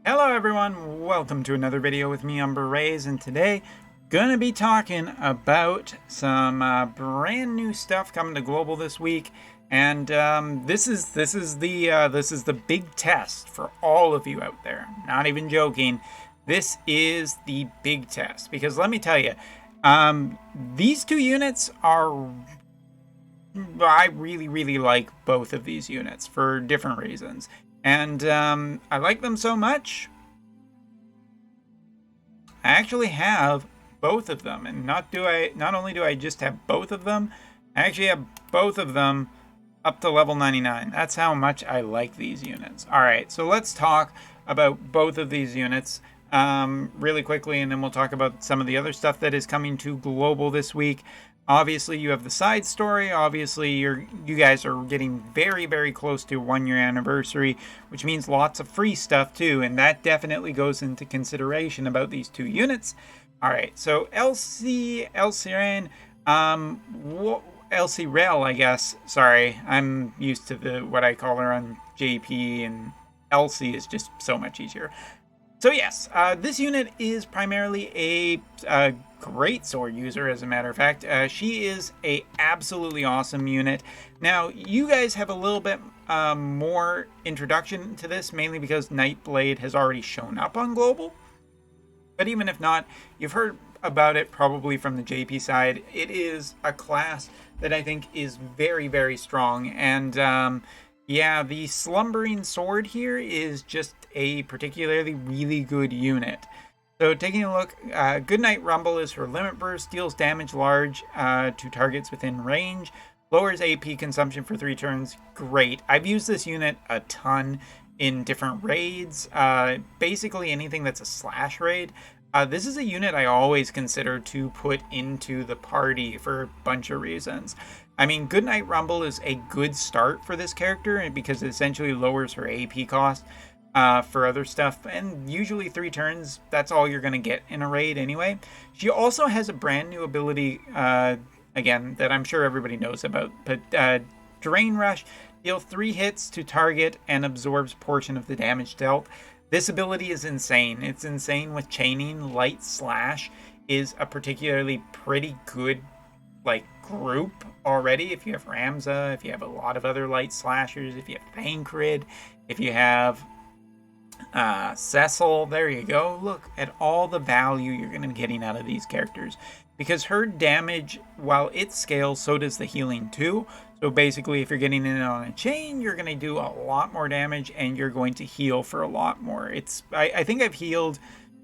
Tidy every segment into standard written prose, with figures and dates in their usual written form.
Hello everyone, welcome to another video with me, Berets, and today gonna be talking about some brand new stuff coming to global this week, and this is the big test for all of you out there. Not even joking. This is the big test because let me tell you, these two units are. I really like both of these units for different reasons. And I like them so much, I actually have both of them. And not only do I just have both of them, I actually have both of them up to level 99. That's how much I like these units. Alright, so let's talk about both of these units really quickly, and then we'll talk about some of the other stuff that is coming to global this week. Obviously, you have the side story. Obviously, you guys are getting very close to 1 year anniversary, which means lots of free stuff too, and that definitely goes into consideration about these two units. All right, so Elsie Rel, I guess. Sorry, I'm used to what I call her on JP, and Elsie is just so much easier. So yes, this unit is primarily a great sword user, as a matter of fact. She is a absolutely awesome unit. Now, you guys have a little bit more introduction to this, mainly because Nightblade has already shown up on global. But even if not, you've heard about it probably from the JP side. It is a class that I think is very strong, and yeah, the Slumbering Sword here is just a particularly really good unit. So taking a look, Goodnight Rumble is her limit burst, deals damage large to targets within range, lowers AP consumption for 3 turns. Great. I've used this unit a ton in different raids, basically anything that's a slash raid. This is a unit I always consider to put into the party for a bunch of reasons. I mean, Goodnight Rumble is a good start for this character because it essentially lowers her AP cost for other stuff, and usually 3 turns, that's all you're going to get in a raid anyway. She also has a brand new ability, again, that I'm sure everybody knows about, but Drain Rush, deal 3 hits to target and absorbs portion of the damage dealt. This ability is insane. It's insane with chaining. Light Slash is a particularly pretty good group already. If you have Ramza, if you have a lot of other light slashers, if you have Thancred, if you have Cecil, there you go. Look at all the value you're going to be getting out of these characters, because her damage, while it scales, so does the healing too. So basically, if you're getting in on a chain, you're going to do a lot more damage and you're going to heal for a lot more. I think I've healed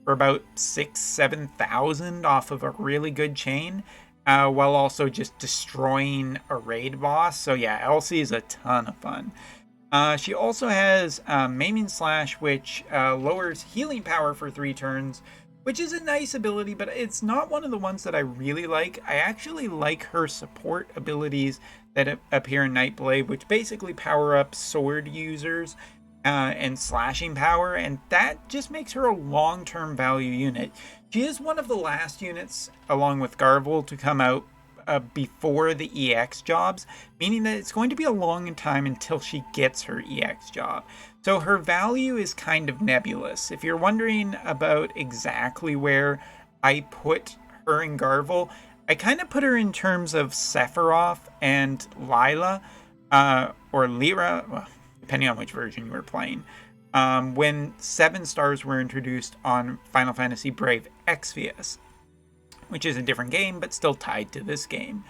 for about 6,000-7,000 off of a really good chain, while also just destroying a raid boss. So yeah, Elsie is a ton of fun. She also has Maiming Slash, which lowers healing power for 3 turns, which is a nice ability, but it's not one of the ones that I really like. I actually like her support abilities that appear in Nightblade, which basically power up sword users and slashing power, and that just makes her a long-term value unit. She is one of the last units, along with Garvel, to come out before the EX jobs, meaning that it's going to be a long time until she gets her EX job. So her value is kind of nebulous. If you're wondering about exactly where I put her and Garvel, I kind of put her in terms of Sephiroth and Lila, or Lyra, well, depending on which version you were playing, when 7 stars were introduced on Final Fantasy Brave Exvius, which is a different game, but still tied to this game.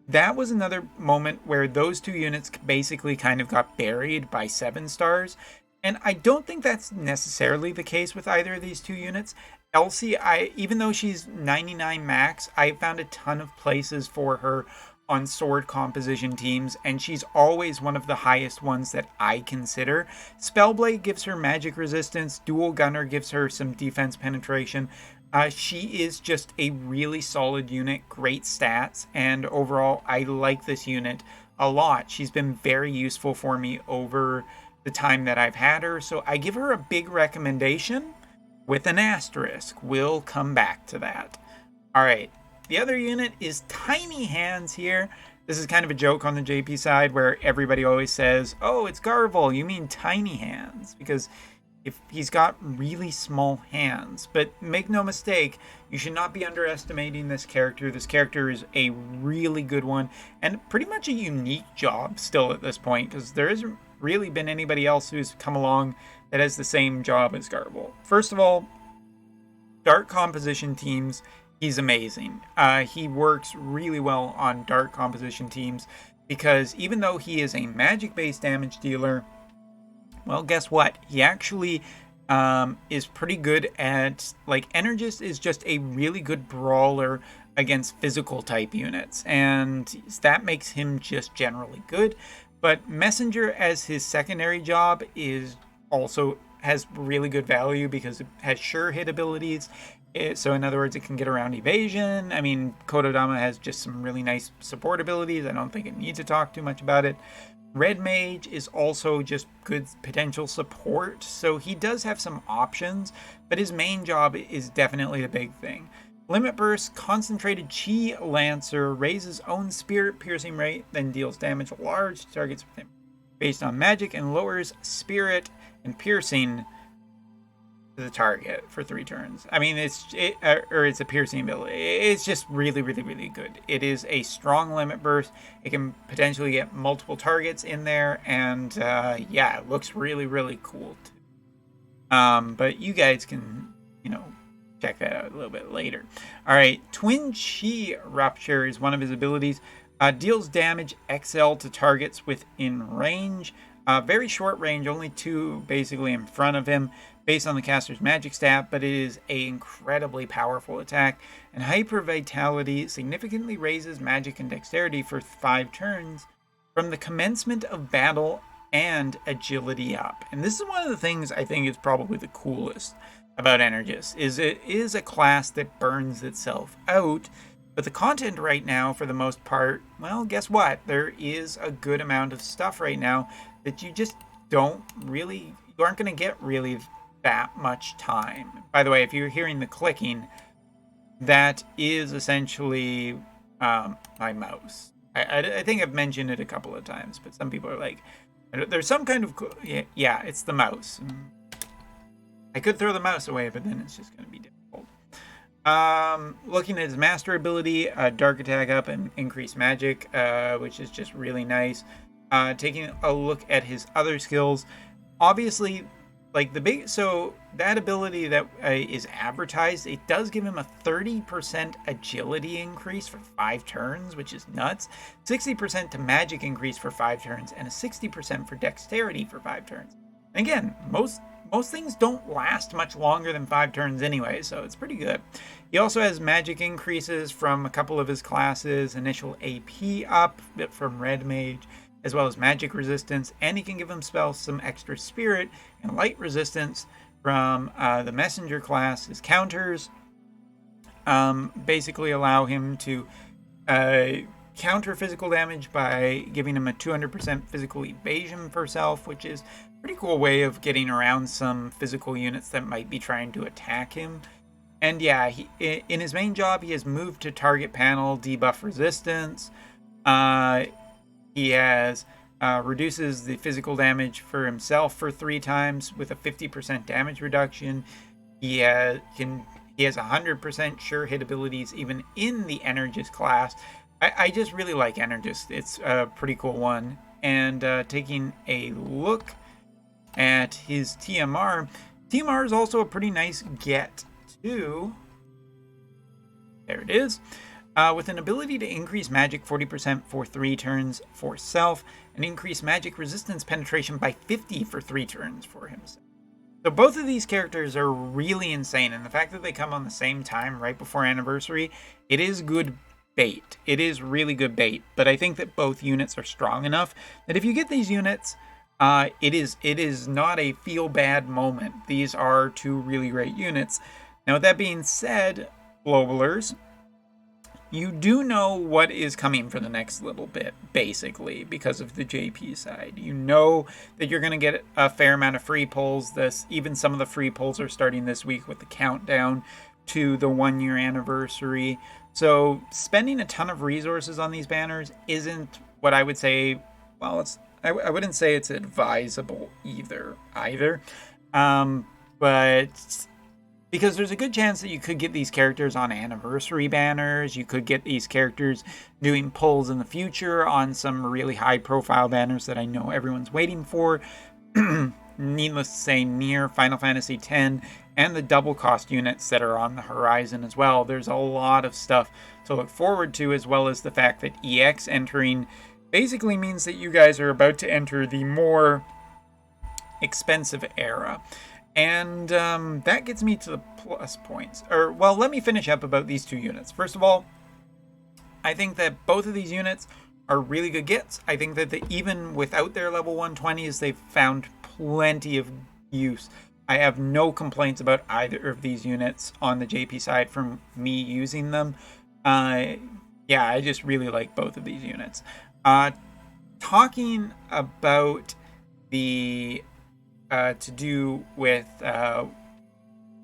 That was another moment where those 2 units basically kind of got buried by 7 stars, and I don't think that's necessarily the case with either of these 2 units. Elsie, even though she's 99 max, I found a ton of places for her on sword composition teams, and she's always one of the highest ones that I consider. Spellblade gives her magic resistance, Dual Gunner gives her some defense penetration. She is just a really solid unit, great stats, and overall I like this unit a lot. She's been very useful for me over the time that I've had her, so I give her a big recommendation with an asterisk. We'll come back to that. Alright, the other unit is Tiny Hands here. This is kind of a joke on the JP side where everybody always says, oh, it's Garvel, you mean Tiny Hands, because if he's got really small hands. But make no mistake, you should not be underestimating this character. This character is a really good one and pretty much a unique job still at this point, because there hasn't really been anybody else who's come along that has the same job as Garble. First of all, dark composition teams, he's amazing. He works really well on dark composition teams because even though he is a magic-based damage dealer, well, guess what? He actually is pretty good at, like, Energist is just a really good brawler against physical type units, and that makes him just generally good. But Messenger as his secondary job is also has really good value because it has sure hit abilities. So in other words, it can get around evasion. I mean, Kododama has just some really nice support abilities. I don't think it needs to talk too much about it. Red Mage is also just good potential support, so he does have some options, but his main job is definitely the big thing. Limit Burst, Concentrated Chi Lancer, raises own spirit piercing rate, then deals damage large to targets with him based on magic, and lowers spirit and piercing to the target for 3 turns. I mean, it's a piercing ability. It's just really, really, really good. It is a strong limit burst. It can potentially get multiple targets in there, and yeah, it looks really, really cool too. But you guys can, check that out a little bit later. All right, Twin Chi Rupture is one of his abilities. Deals damage XL to targets within range. Very short range, only 2 basically in front of him, based on the caster's magic stat, but it is an incredibly powerful attack. And Hyper Vitality significantly raises magic and dexterity for 5 turns from the commencement of battle and agility up. And this is one of the things I think is probably the coolest about Energist, is it is a class that burns itself out. But the content right now, for the most part, well, guess what? There is a good amount of stuff right now that you just you aren't going to get really that much time. By the way, if you're hearing the clicking, that is essentially my mouse. I think I've mentioned it a couple of times, but some people are like, there's some kind of... Yeah, it's the mouse. I could throw the mouse away, but then it's just going to be difficult. Looking at his master ability, dark attack up and increased magic, which is just really nice. Taking a look at his other skills, obviously, like so that ability that is advertised, it does give him a 30% agility increase for 5 turns, which is nuts. 60% to magic increase for 5 turns, and a 60% for dexterity for 5 turns. And again, most things don't last much longer than 5 turns anyway, so it's pretty good. He also has magic increases from a couple of his classes, initial AP up from Red Mage, as well as magic resistance, and he can give himself some extra spirit and light resistance from the messenger class. His counters basically allow him to counter physical damage by giving him a 200% physical evasion for self, which is a pretty cool way of getting around some physical units that might be trying to attack him. And yeah, in his main job, he has moved to target panel, debuff resistance. He has reduces the physical damage for himself for 3 times with a 50% damage reduction. He has 100% sure hit abilities even in the Energist class. I just really like Energist. It's a pretty cool one. And taking a look at his TMR, TMR is also a pretty nice get too. There it is. With an ability to increase magic 40% for 3 turns for self, and increase magic resistance penetration by 50 for 3 turns for himself. So both of these characters are really insane, and the fact that they come on the same time right before anniversary, it is good bait. It is really good bait, but I think that both units are strong enough that if you get these units, it is not a feel bad moment. These are 2 really great units. Now, with that being said, Globalers, you do know what is coming for the next little bit, basically, because of the JP side. You know that you're going to get a fair amount of free pulls. Even some of the free pulls are starting this week with the countdown to the 1-year anniversary. So spending a ton of resources on these banners isn't what I would say, well, I wouldn't say it's advisable either. But because there's a good chance that you could get these characters on anniversary banners, you could get these characters doing pulls in the future on some really high profile banners that I know everyone's waiting for. Needless to say, near Final Fantasy X and the double cost units that are on the horizon as well. There's a lot of stuff to look forward to, as well as the fact that EX entering basically means that you guys are about to enter the more expensive era. And that gets me to the plus points. Or, well, let me finish up about these two units. First of all, I think that both of these units are really good gets. I think that even without their level 120s, they've found plenty of use. I have no complaints about either of these units on the JP side from me using them. Yeah, I just really like both of these units. Talking about the to do with,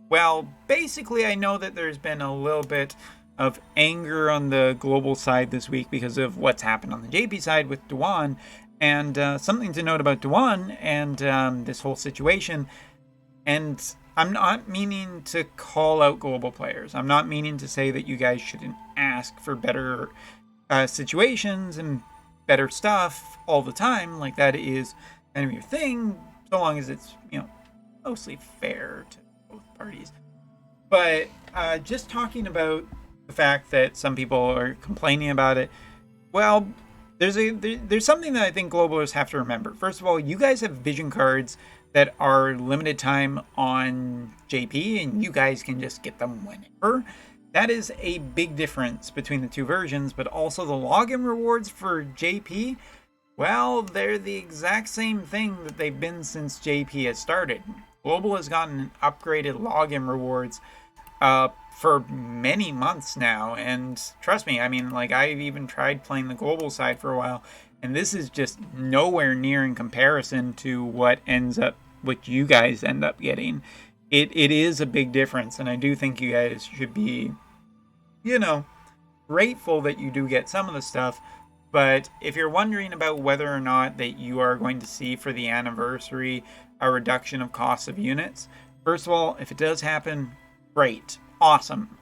well, basically I know that there's been a little bit of anger on the global side this week because of what's happened on the JP side with Duan. And something to note about Duan and this whole situation, and I'm not meaning to call out global players. I'm not meaning to say that you guys shouldn't ask for better situations and better stuff all the time. Like, that is kind of your thing, so long as it's, mostly fair to both parties. But just talking about the fact that some people are complaining about it, well, there's something that I think globalers have to remember. First of all, you guys have vision cards that are limited time on JP, and you guys can just get them whenever. That is a big difference between the two versions, but also the login rewards for JP, well, they're the exact same thing that they've been since JP has started. Global has gotten upgraded login rewards for many months now, and trust me, I mean, like, I've even tried playing the global side for a while, and this is just nowhere near in comparison to what you guys end up getting. It is a big difference, and I do think you guys should be, grateful that you do get some of the stuff. But if you're wondering about whether or not that you are going to see for the anniversary a reduction of cost of units, first of all, if it does happen, great, awesome.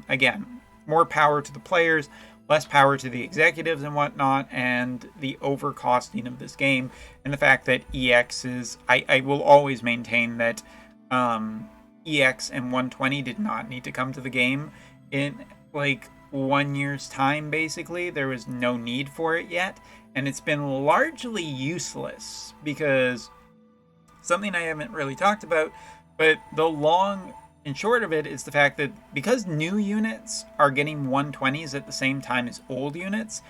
Again, more power to the players, less power to the executives and whatnot, and the overcosting of this game, and the fact that EX is, I will always maintain that EX and 120 did not need to come to the game in like 1 year's time. Basically, there was no need for it yet, and it's been largely useless because something I haven't really talked about, but the long and short of it is the fact that because new units are getting 120s at the same time as old units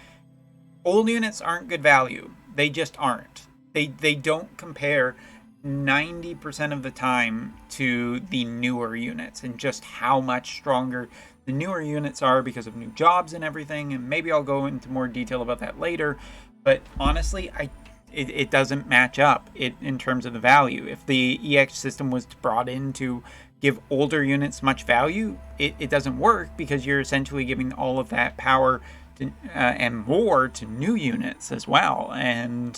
aren't good value. They just aren't. They don't compare 90% of the time to the newer units, and just how much stronger the newer units are because of new jobs and everything, and maybe I'll go into more detail about that later. But honestly, it doesn't match up in terms of the value. If the EX system was brought in to give older units much value, it doesn't work, because you're essentially giving all of that power to, and more to new units as well. And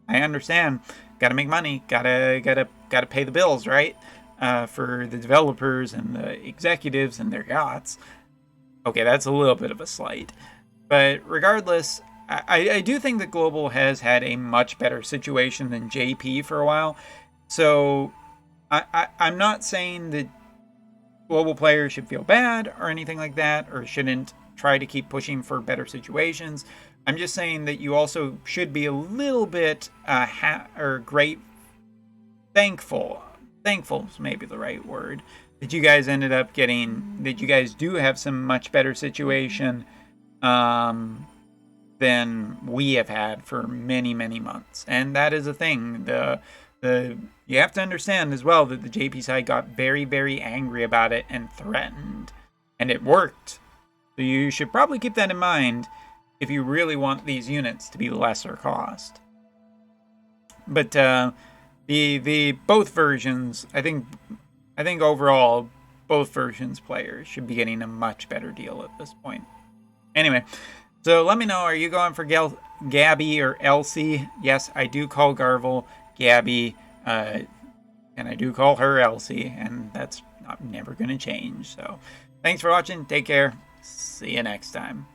I understand, gotta make money, gotta pay the bills, right? For the developers and the executives and their yachts. Okay, that's a little bit of a slight. But regardless, I do think that Global has had a much better situation than JP for a while. So I'm not saying that Global players should feel bad or anything like that, or shouldn't try to keep pushing for better situations. I'm just saying that you also should be a little bit thankful is maybe the right word, that you guys ended up getting, that you guys do have some much better situation than we have had for many, many months. And that is a thing. You have to understand as well that the JP side got very, very angry about it and threatened, and it worked. So you should probably keep that in mind if you really want these units to be lesser cost. But the both versions, I think overall both versions players should be getting a much better deal at this point. Anyway, so let me know, are you going for Gabby or Elsie? Yes, I do call Garvel Gabby, And I do call her Elsie, and that's never going to change. So thanks for watching. Take care. See you next time.